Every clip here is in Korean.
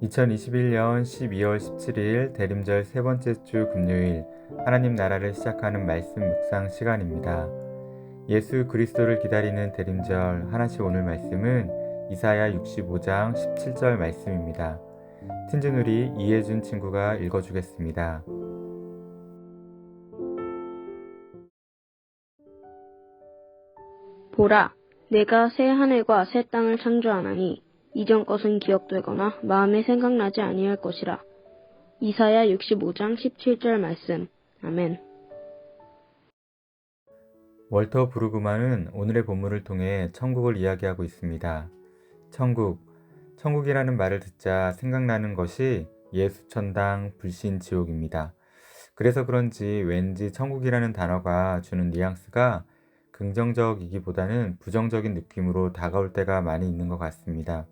2021년 12월 17일 대림절 세 번째 주 금요일 하나님 나라를 시작하는 말씀 묵상 시간입니다. 예수 그리스도를 기다리는 대림절 하나씩 오늘 말씀은 이사야 65장 17절 말씀입니다. 틴즈누리 이혜준 친구가 읽어주겠습니다. 보라, 내가 새 하늘과 새 땅을 창조하나니 이전 것은 기억되거나 마음에 생각나지 아니할 것이라. 이사야 65장 17절 말씀. 아멘. 월터 브루그만은 오늘의 본문을 통해 천국을 이야기하고 있습니다. 천국이라는 말을 듣자 생각나는 것이 예수천당, 불신지옥입니다. 그래서 그런지 왠지 천국이라는 단어가 주는 뉘앙스가 긍정적이기보다는 부정적인 느낌으로 다가올 때가 많이 있는 것 같습니다.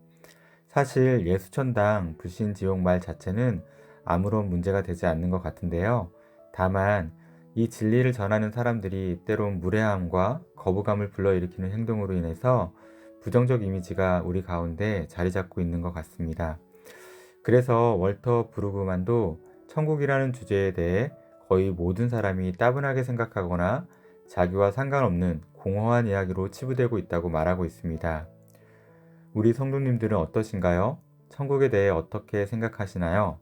사실 예수천당, 불신지옥 말 자체는 아무런 문제가 되지 않는 것 같은데요. 다만 이 진리를 전하는 사람들이 때론 무례함과 거부감을 불러일으키는 행동으로 인해서 부정적 이미지가 우리 가운데 자리 잡고 있는 것 같습니다. 그래서 월터 브루그만도 천국이라는 주제에 대해 거의 모든 사람이 따분하게 생각하거나 자기와 상관없는 공허한 이야기로 치부되고 있다고 말하고 있습니다. 우리 성도님들은 어떠신가요? 천국에 대해 어떻게 생각하시나요?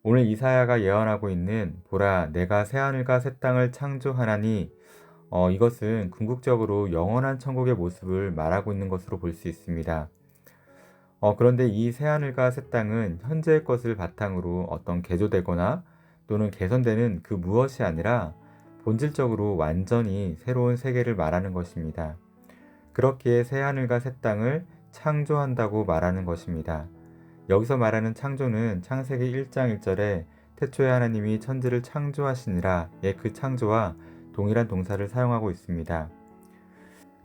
오늘 이사야가 예언하고 있는 보라 내가 새하늘과 새 땅을 창조하나니 이것은 궁극적으로 영원한 천국의 모습을 말하고 있는 것으로 볼 수 있습니다. 그런데 이 새하늘과 새 땅은 현재의 것을 바탕으로 어떤 개조되거나 또는 개선되는 그 무엇이 아니라 본질적으로 완전히 새로운 세계를 말하는 것입니다. 그렇기에 새하늘과 새 땅을 창조한다고 말하는 것입니다. 여기서 말하는 창조는 창세기 1장 1절에 태초에 하나님이 천지를 창조하시니라의 그 창조와 동일한 동사를 사용하고 있습니다.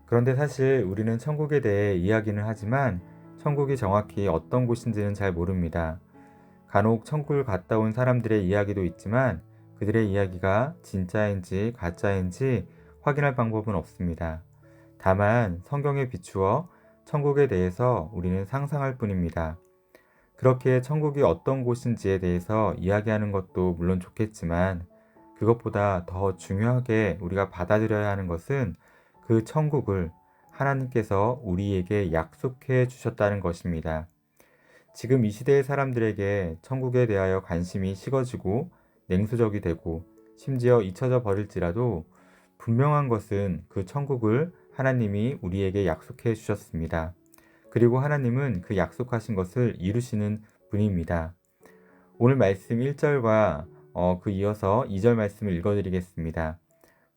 그런데 사실 우리는 천국에 대해 이야기는 하지만 천국이 정확히 어떤 곳인지는 잘 모릅니다. 간혹 천국을 갔다 온 사람들의 이야기도 있지만 그들의 이야기가 진짜인지 가짜인지 확인할 방법은 없습니다. 다만 성경에 비추어 천국에 대해서 우리는 상상할 뿐입니다. 그렇게 천국이 어떤 곳인지에 대해서 이야기하는 것도 물론 좋겠지만 그것보다 더 중요하게 우리가 받아들여야 하는 것은 그 천국을 하나님께서 우리에게 약속해 주셨다는 것입니다. 지금 이 시대의 사람들에게 천국에 대하여 관심이 식어지고 냉소적이 되고 심지어 잊혀져 버릴지라도 분명한 것은 그 천국을 하나님이 우리에게 약속해 주셨습니다. 그리고 하나님은 그 약속하신 것을 이루시는 분입니다. 오늘 말씀 1절과 그 이어서 2절 말씀을 읽어드리겠습니다.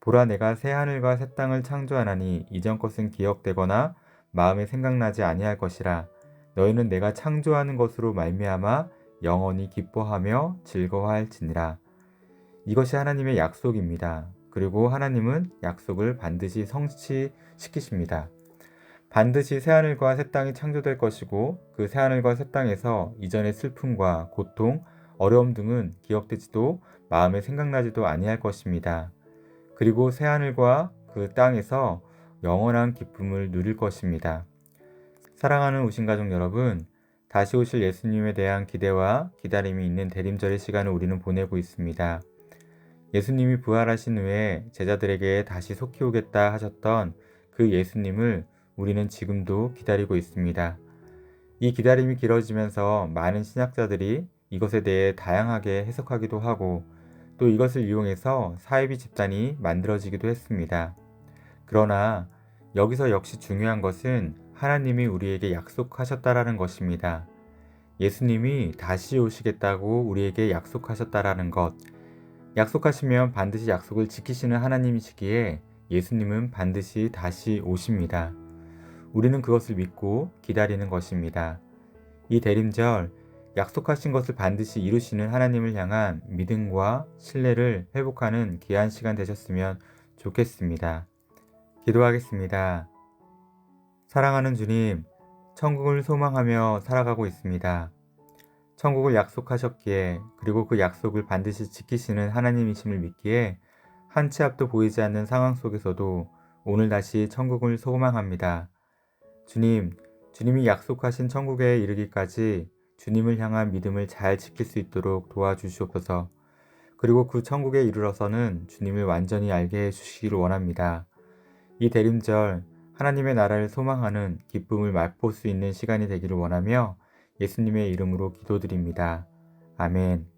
보라 내가 새 하늘과 새 땅을 창조하나니 이전 것은 기억되거나 마음에 생각나지 아니할 것이라. 너희는 내가 창조하는 것으로 말미암아 영원히 기뻐하며 즐거워할지니라. 이것이 하나님의 약속입니다. 그리고 하나님은 약속을 반드시 성취시키십니다. 반드시 새하늘과 새 땅이 창조될 것이고 그 새하늘과 새 땅에서 이전의 슬픔과 고통, 어려움 등은 기억되지도 마음에 생각나지도 아니할 것입니다. 그리고 새하늘과 그 땅에서 영원한 기쁨을 누릴 것입니다. 사랑하는 우신가족 여러분, 다시 오실 예수님에 대한 기대와 기다림이 있는 대림절의 시간을 우리는 보내고 있습니다. 예수님이 부활하신 후에 제자들에게 다시 속히 오겠다 하셨던 그 예수님을 우리는 지금도 기다리고 있습니다. 이 기다림이 길어지면서 많은 신학자들이 이것에 대해 다양하게 해석하기도 하고 또 이것을 이용해서 사이비 집단이 만들어지기도 했습니다. 그러나 여기서 역시 중요한 것은 하나님이 우리에게 약속하셨다라는 것입니다. 예수님이 다시 오시겠다고 우리에게 약속하셨다라는 것. 약속하시면 반드시 약속을 지키시는 하나님이시기에 예수님은 반드시 다시 오십니다. 우리는 그것을 믿고 기다리는 것입니다. 이 대림절 약속하신 것을 반드시 이루시는 하나님을 향한 믿음과 신뢰를 회복하는 귀한 시간 되셨으면 좋겠습니다. 기도하겠습니다. 사랑하는 주님, 천국을 소망하며 살아가고 있습니다. 천국을 약속하셨기에 그리고 그 약속을 반드시 지키시는 하나님이심을 믿기에 한 치 앞도 보이지 않는 상황 속에서도 오늘 다시 천국을 소망합니다. 주님이 약속하신 천국에 이르기까지 주님을 향한 믿음을 잘 지킬 수 있도록 도와주시옵소서. 그리고 그 천국에 이르러서는 주님을 완전히 알게 해주시기를 원합니다. 이 대림절 하나님의 나라를 소망하는 기쁨을 맛볼 수 있는 시간이 되기를 원하며 예수님의 이름으로 기도드립니다. 아멘.